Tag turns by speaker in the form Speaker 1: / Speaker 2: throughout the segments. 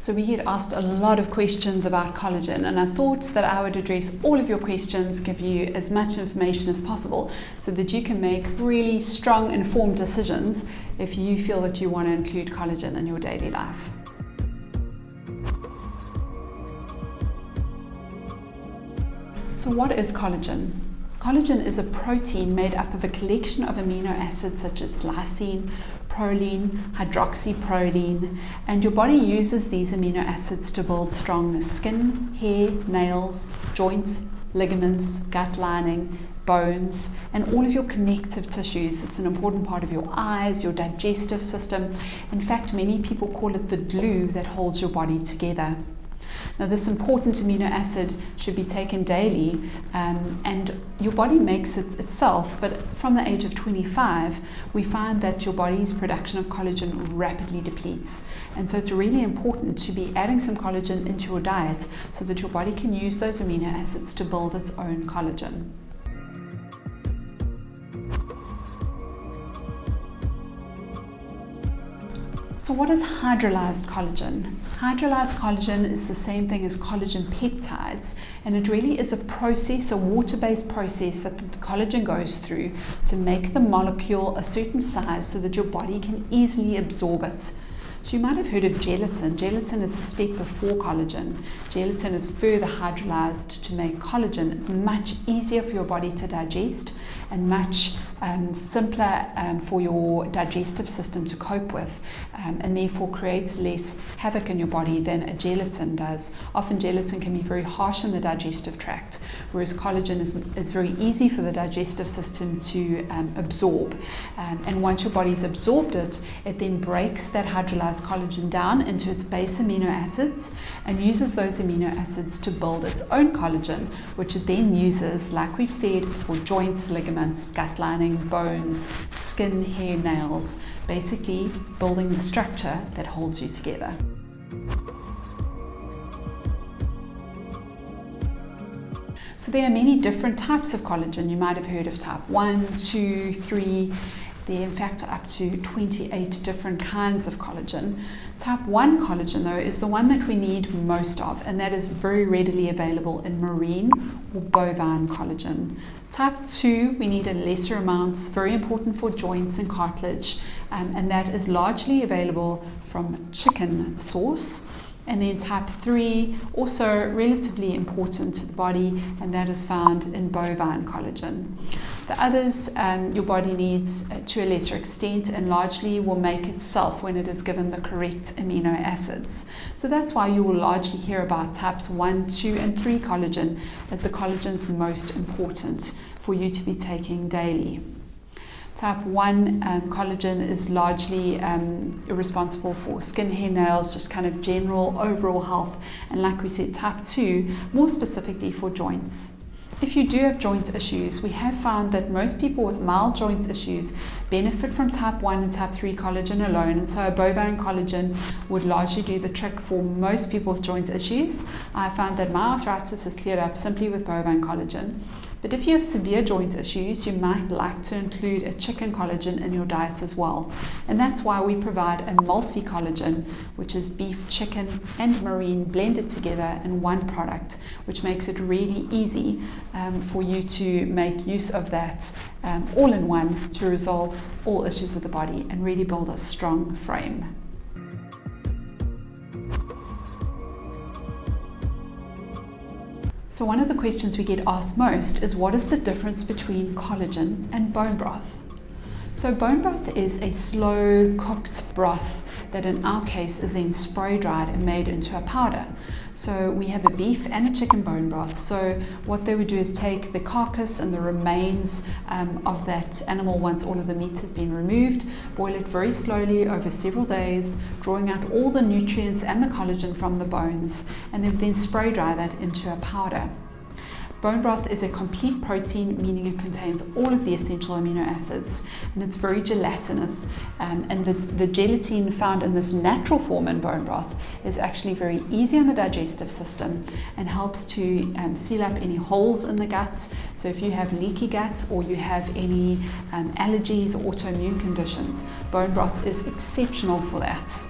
Speaker 1: So we get asked a lot of questions about collagen, and I thought that I would address all of your questions, give you as much information as possible so that you can make really strong, informed decisions if you feel that you want to include collagen in your daily life. So what is collagen? Collagen is a protein made up of a collection of amino acids such as glycine, proline, hydroxyproline, and your body uses these amino acids to build strong skin, hair, nails, joints, ligaments, gut lining, bones, and all of your connective tissues. It's an important part of your eyes, your digestive system. In fact, many people call it the glue that holds your body together. Now, this important amino acid should be taken daily, and your body makes it itself, but from the age of 25, we find that your body's production of collagen rapidly depletes. And so it's really important to be adding some collagen into your diet so that your body can use those amino acids to build its own collagen. So what is hydrolyzed collagen? Hydrolyzed collagen is the same thing as collagen peptides, and it really is a process, a water-based process that the collagen goes through to make the molecule a certain size so that your body can easily absorb it. So you might have heard of gelatin. Gelatin is a step before collagen. Gelatin is further hydrolyzed to make collagen. It's much easier for your body to digest and much simpler for your digestive system to cope with, and therefore creates less havoc in your body than a gelatin does. Often gelatin can be very harsh in the digestive tract, whereas collagen is very easy for the digestive system to absorb. And once your body's absorbed it, it then breaks that hydrolyzed collagen down into its base amino acids and uses those amino acids to build its own collagen, which it then uses, like we've said, for joints, ligaments, gut lining, bones, skin, hair, nails, basically building the structure that holds you together. So there are many different types of collagen. You might have heard of type 1, 2, 3. There in fact are up to 28 different kinds of collagen. Type 1 collagen though is the one that we need most of, and that is very readily available in marine or bovine collagen. Type 2 we need in lesser amounts, very important for joints and cartilage, and that is largely available from chicken source. And then type 3, also relatively important to the body, and that is found in bovine collagen. The others your body needs to a lesser extent and largely will make itself when it is given the correct amino acids. So that's why you will largely hear about types 1, 2 and 3 collagen as the collagens most important for you to be taking daily. Type 1 collagen is largely responsible for skin, hair, nails, just kind of general overall health. And like we said, type 2 more specifically for joints. If you do have joint issues, we have found that most people with mild joint issues benefit from type 1 and type 3 collagen alone, and so a bovine collagen would largely do the trick for most people with joint issues. I found that my arthritis has cleared up simply with bovine collagen. But if you have severe joint issues, you might like to include a chicken collagen in your diet as well. And that's why we provide a multi-collagen, which is beef, chicken, and marine blended together in one product, which makes it really easy for you to make use of that all in one to resolve all issues of the body and really build a strong frame. So one of the questions we get asked most is, what is the difference between collagen and bone broth? So bone broth is a slow cooked broth that in our case is then spray dried and made into a powder. So we have a beef and a chicken bone broth. So what they would do is take the carcass and the remains of that animal once all of the meat has been removed, boil it very slowly over several days, drawing out all the nutrients and the collagen from the bones, and then spray dry that into a powder. Bone broth is a complete protein, meaning it contains all of the essential amino acids, and it's very gelatinous, and the gelatin found in this natural form in bone broth is actually very easy on the digestive system and helps to seal up any holes in the guts. So if you have leaky guts or you have any allergies or autoimmune conditions, bone broth is exceptional for that.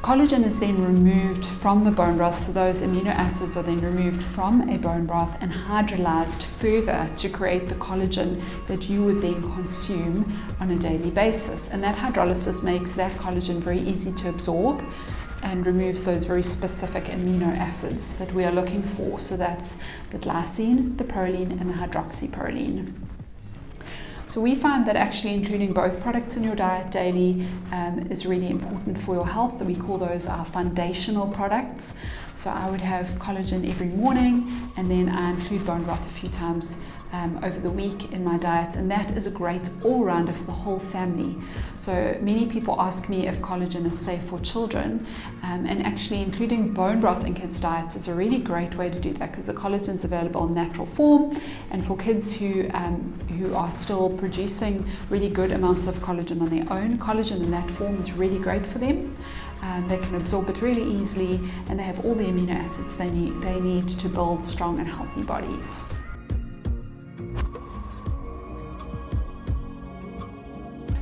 Speaker 1: Collagen is then removed from the bone broth, so those amino acids are then removed from a bone broth and hydrolyzed further to create the collagen that you would then consume on a daily basis. And that hydrolysis makes that collagen very easy to absorb and removes those very specific amino acids that we are looking for. So that's the glycine, the proline, and the hydroxyproline. So we find that actually including both products in your diet daily is really important for your health. We call those our foundational products. So I would have collagen every morning, and then I include bone broth a few times over the week in my diet, and that is a great all-rounder for the whole family. So many people ask me if collagen is safe for children, and actually including bone broth in kids' diets is a really great way to do that, because the collagen is available in natural form, and for kids who are still producing really good amounts of collagen on their own, collagen in that form is really great for them. They can absorb it really easily, and they have all the amino acids they need to build strong and healthy bodies.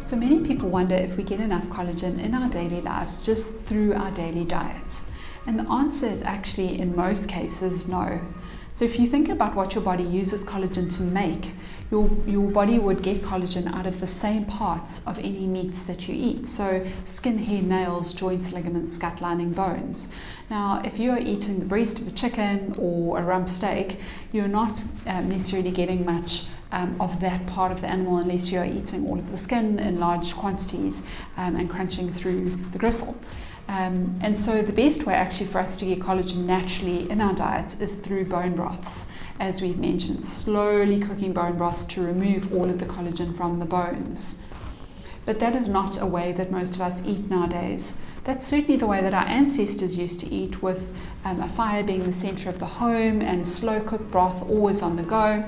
Speaker 1: So many people wonder if we get enough collagen in our daily lives just through our daily diet. And the answer is actually, in most cases, no. So if you think about what your body uses collagen to make, your body would get collagen out of the same parts of any meats that you eat. So skin, hair, nails, joints, ligaments, gut lining, bones. Now, if you are eating the breast of a chicken or a rump steak, you're not necessarily getting much of that part of the animal unless you are eating all of the skin in large quantities and crunching through the gristle. And so the best way actually for us to get collagen naturally in our diet is through bone broths, as we've mentioned, slowly cooking bone broths to remove all of the collagen from the bones. But that is not a way that most of us eat nowadays. That's certainly the way that our ancestors used to eat, with a fire being the center of the home and slow cooked broth always on the go,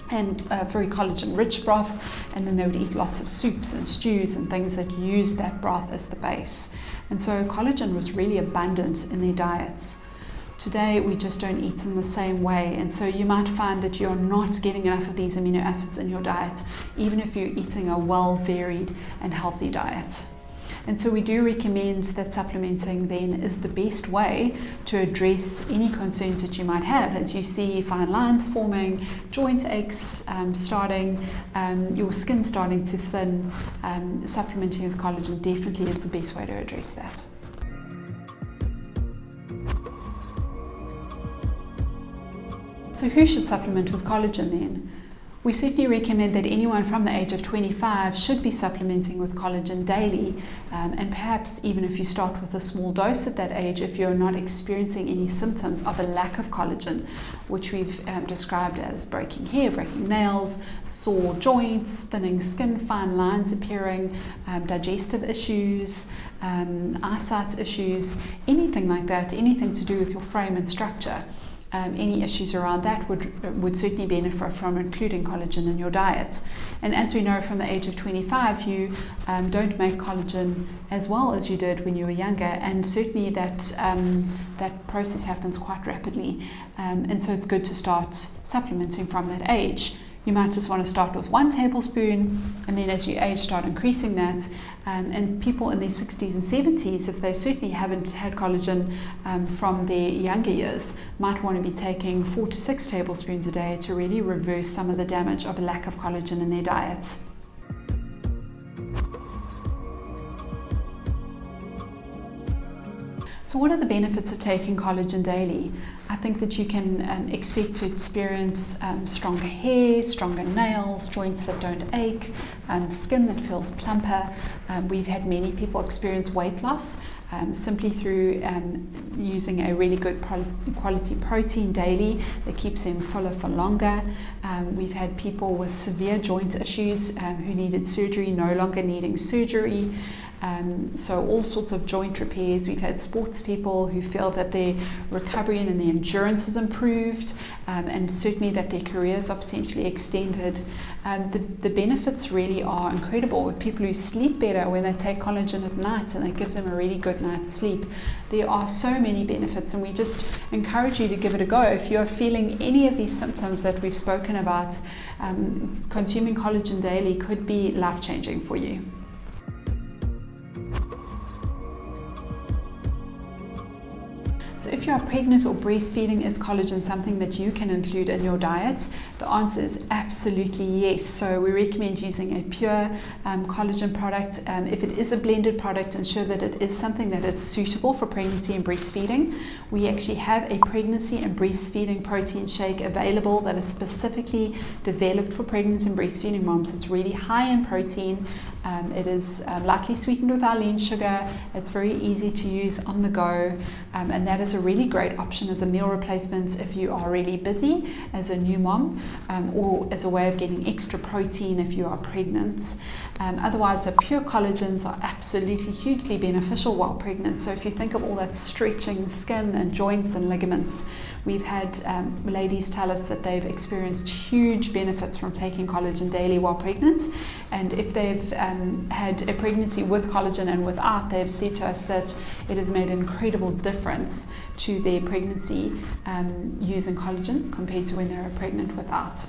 Speaker 1: and very collagen rich broth, and then they would eat lots of soups and stews and things that used that broth as the base. And so collagen was really abundant in their diets. Today we just don't eat in the same way, and so you might find that you're not getting enough of these amino acids in your diet, even if you're eating a well varied and healthy diet. And so we do recommend that supplementing then is the best way to address any concerns that you might have as you see fine lines forming, joint aches starting, your skin starting to thin. Supplementing with collagen definitely is the best way to address that. So who should supplement with collagen then? We certainly recommend that anyone from the age of 25 should be supplementing with collagen daily, and perhaps even if you start with a small dose at that age, if you're not experiencing any symptoms of a lack of collagen, which we've described as breaking hair, breaking nails, sore joints, thinning skin, fine lines appearing, digestive issues, eyesight issues, anything like that, anything to do with your frame and structure. Any issues around that would certainly benefit from including collagen in your diet. And as we know, from the age of 25, you don't make collagen as well as you did when you were younger, and certainly that process happens quite rapidly. And so it's good to start supplementing from that age. You might just want to start with 1 tablespoon, and then as you age, start increasing that. And people in their 60s and 70s, if they certainly haven't had collagen from their younger years, might want to be taking 4 to 6 tablespoons a day to really reverse some of the damage of a lack of collagen in their diet. So what are the benefits of taking collagen daily? I think that you can expect to experience stronger hair, stronger nails, joints that don't ache, skin that feels plumper. We've had many people experience weight loss simply through using a really good quality protein daily that keeps them fuller for longer. We've had people with severe joint issues who needed surgery no longer needing surgery. So all sorts of joint repairs. We've had sports people who feel that their recovery and their endurance has improved, and certainly that their careers are potentially extended. The benefits really are incredible. With people who sleep better when they take collagen at night, and it gives them a really good night's sleep. There are so many benefits, and we just encourage you to give it a go. If you're feeling any of these symptoms that we've spoken about, consuming collagen daily could be life-changing for you. So if you are pregnant or breastfeeding, is collagen something that you can include in your diet? The answer is absolutely yes. So we recommend using a pure collagen product. If it is a blended product, ensure that it is something that is suitable for pregnancy and breastfeeding. We actually have a pregnancy and breastfeeding protein shake available that is specifically developed for pregnant and breastfeeding moms. It's really high in protein. It is lightly sweetened with our lean sugar. It's very easy to use on the go, and that is a really great option as a meal replacement if you are really busy as a new mom, or as a way of getting extra protein if you are pregnant. Otherwise, the pure collagens are absolutely hugely beneficial while pregnant. So if you think of all that stretching skin and joints and ligaments, we've had ladies tell us that they've experienced huge benefits from taking collagen daily while pregnant. And if they've had a pregnancy with collagen and without, they've said to us that it has made an incredible difference to their pregnancy using collagen compared to when they were pregnant without.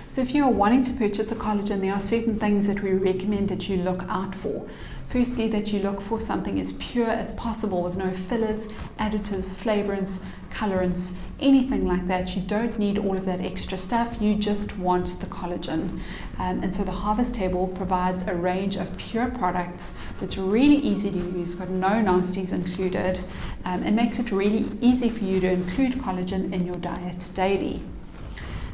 Speaker 1: So if you are wanting to purchase a collagen, there are certain things that we recommend that you look out for. Firstly, that you look for something as pure as possible with no fillers, additives, flavorants, colorants, anything like that. You don't need all of that extra stuff. You just want the collagen. And so the Harvest Table provides a range of pure products that's really easy to use, got no nasties included, and makes it really easy for you to include collagen in your diet daily.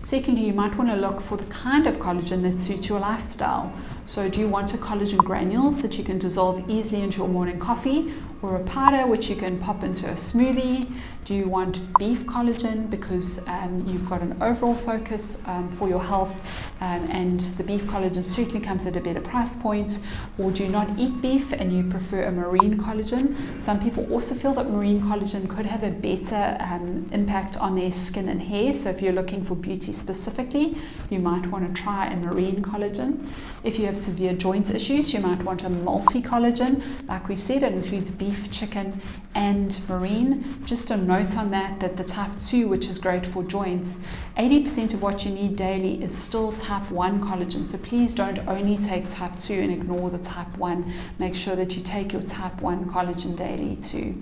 Speaker 1: Secondly, you might want to look for the kind of collagen that suits your lifestyle. So do you want a collagen granules that you can dissolve easily into your morning coffee, or a powder which you can pop into a smoothie? Do you want beef collagen because you've got an overall focus for your health, and the beef collagen certainly comes at a better price point? Or do you not eat beef and you prefer a marine collagen? Some people also feel that marine collagen could have a better impact on their skin and hair. So if you're looking for beauty specifically, you might want to try a marine collagen. If you have severe joint issues, you might want a multi-collagen. Like we've said, it includes beef, chicken, and marine. Just a note on that the type 2, which is great for joints, 80% of what you need daily is still type 1 collagen. So please don't only take type 2 and ignore the type 1. Make sure that you take your type 1 collagen daily too.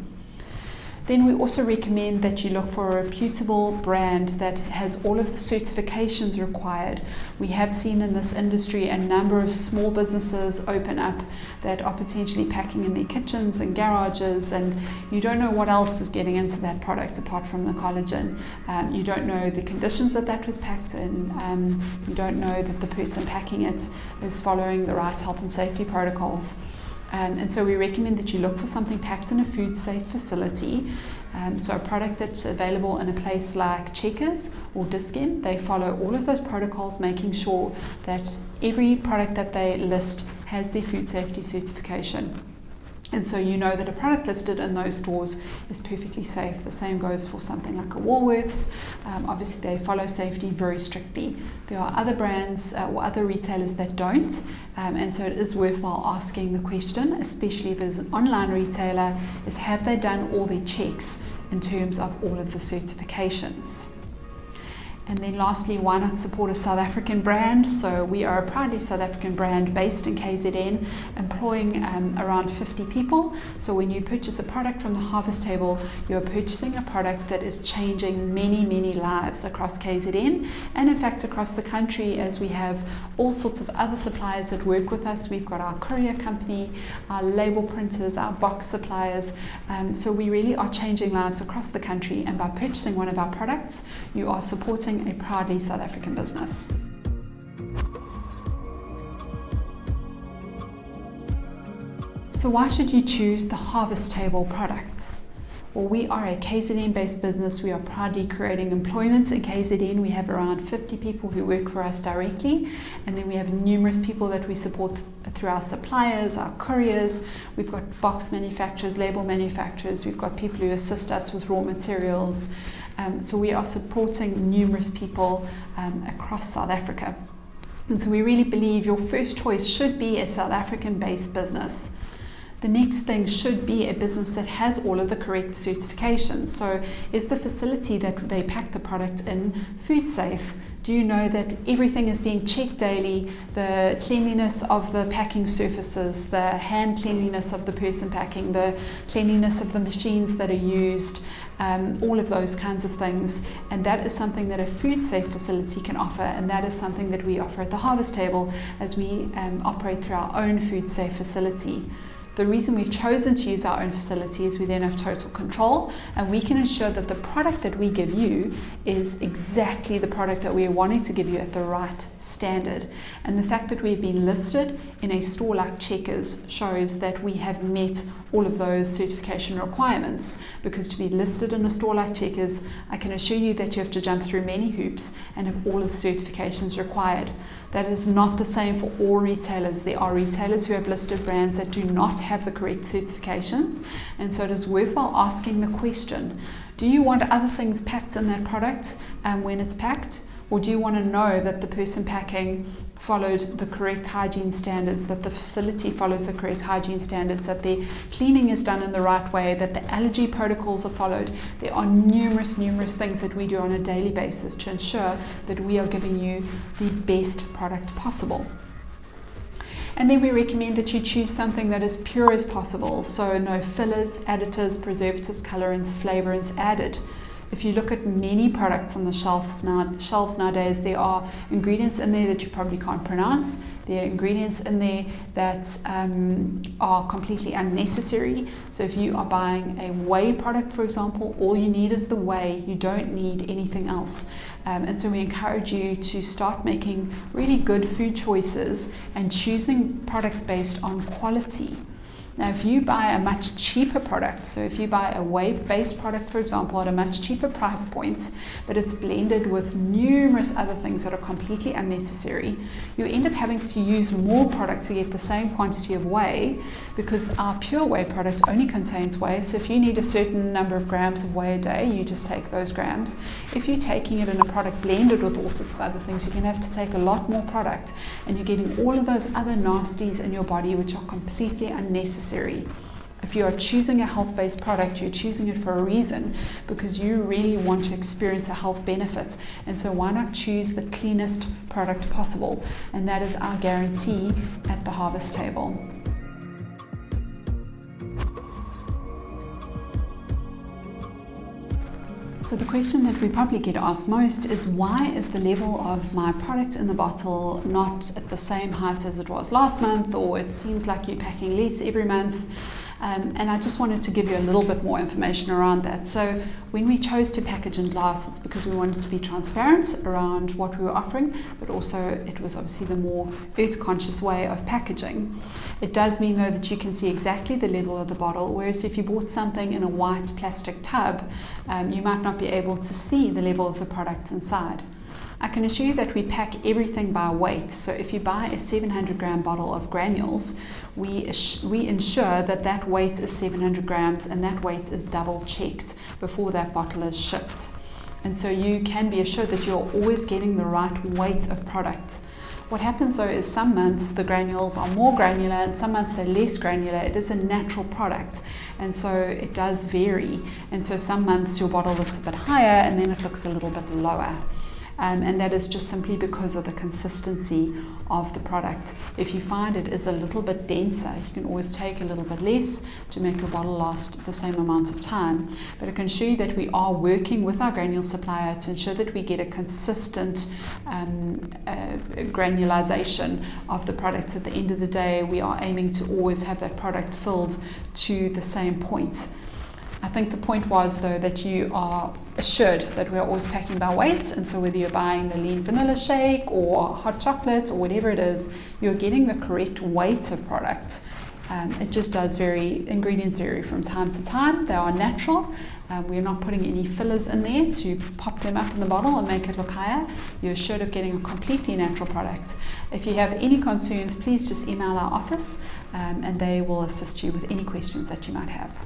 Speaker 1: Then we also recommend that you look for a reputable brand that has all of the certifications required. We have seen in this industry a number of small businesses open up that are potentially packing in their kitchens and garages, and you don't know what else is getting into that product apart from the collagen. You don't know the conditions that was packed in. You don't know that the person packing it is following the right health and safety protocols. And so we recommend that you look for something packed in a food safe facility. So a product that's available in a place like Checkers or Dis-Chem, they follow all of those protocols, making sure that every product that they list has their food safety certification. And so you know that a product listed in those stores is perfectly safe. The same goes for something like a Woolworths. Obviously, they follow safety very strictly. There are other brands or other retailers that don't, and so it is worthwhile asking the question, especially if it's an online retailer, is have they done all their checks in terms of all of the certifications? And then lastly, why not support a South African brand? So we are a proudly South African brand based in KZN, employing around 50 people. So when you purchase a product from the Harvest Table, you're purchasing a product that is changing many, many lives across KZN, and in fact across the country, as we have all sorts of other suppliers that work with us. We've got our courier company, our label printers, our box suppliers. So we really are changing lives across the country, and by purchasing one of our products, you are supporting a proudly South African business. So why should you choose the Harvest Table products? Well, we are a KZN based business. We are proudly creating employment in KZN. We have around 50 people who work for us directly, and then we have numerous people that we support through our suppliers, our couriers. We've got box manufacturers, label manufacturers. We've got people who assist us with raw materials. So we are supporting numerous people across South Africa. And so we really believe your first choice should be a South African based business. The next thing should be a business that has all of the correct certifications. So is the facility that they pack the product in food safe? Do you know that everything is being checked daily? The cleanliness of the packing surfaces, the hand cleanliness of the person packing, the cleanliness of the machines that are used, all of those kinds of things. And that is something that a food safe facility can offer, and that is something that we offer at the Harvest Table as we operate through our own food safe facility. The reason we've chosen to use our own facility is we then have total control, and we can ensure that the product that we give you is exactly the product that we are wanting to give you at the right standard. And the fact that we've been listed in a store like Checkers shows that we have met all of those certification requirements, because to be listed in a store like Checkers, I can assure you that you have to jump through many hoops and have all of the certifications required. That is not the same for all retailers. There are retailers who have listed brands that do not have the correct certifications, and so it is worthwhile asking the question, do you want other things packed in that product when it's packed? Or do you want to know that the person packing followed the correct hygiene standards, that the facility follows the correct hygiene standards, that the cleaning is done in the right way, that the allergy protocols are followed? There are numerous things that we do on a daily basis to ensure that we are giving you the best product possible. And then we recommend that you choose something that is pure as possible, so no fillers, additives, preservatives, colorants, flavorants added. If you look at many products on the shelves nowadays, there are ingredients in there that you probably can't pronounce. There are ingredients in there that are completely unnecessary. So if you are buying a whey product, for example, all you need is the whey. You don't need anything else. And so we encourage you to start making really good food choices and choosing products based on quality. Now, if you buy a much cheaper product, so if you buy a whey-based product, for example, at a much cheaper price point, but it's blended with numerous other things that are completely unnecessary, you end up having to use more product to get the same quantity of whey, because our pure whey product only contains whey. So if you need a certain number of grams of whey a day, you just take those grams. If you're taking it in a product blended with all sorts of other things, you're going to have to take a lot more product, and you're getting all of those other nasties in your body which are completely unnecessary. If you are choosing a health-based product, you're choosing it for a reason, because you really want to experience a health benefit. And so why not choose the cleanest product possible? And that is our guarantee at the Harvest Table. So the question that we probably get asked most is, why is the level of my product in the bottle not at the same height as it was last month, or it seems like you're packing less every month? And I just wanted to give you a little bit more information around that. So when we chose to package in glass, it's because we wanted to be transparent around what we were offering, but also it was obviously the more earth-conscious way of packaging. It does mean, though, that you can see exactly the level of the bottle, whereas if you bought something in a white plastic tub, you might not be able to see the level of the product inside. I can assure you that we pack everything by weight. So if you buy a 700-gram bottle of granules, we ensure that that weight is 700 grams, and that weight is double checked before that bottle is shipped. And so you can be assured that you're always getting the right weight of product. What happens, though, is some months the granules are more granular and some months they're less granular. It is a natural product, and so it does vary. And so some months your bottle looks a bit higher and then it looks a little bit lower. And that is just simply because of the consistency of the product. If you find it is a little bit denser, you can always take a little bit less to make your bottle last the same amount of time. But I can assure you that we are working with our granule supplier to ensure that we get a consistent granulization of the products. At the end of the day, we are aiming to always have that product filled to the same point. I think the point was, though, that you are assured that we are always packing by weight, and so whether you're buying the lean vanilla shake or hot chocolate or whatever it is, you're getting the correct weight of product. It just does vary. Ingredients vary from time to time. They are natural. We're not putting any fillers in there to pop them up in the bottle and make it look higher. You're assured of getting a completely natural product. If you have any concerns, please just email our office and they will assist you with any questions that you might have.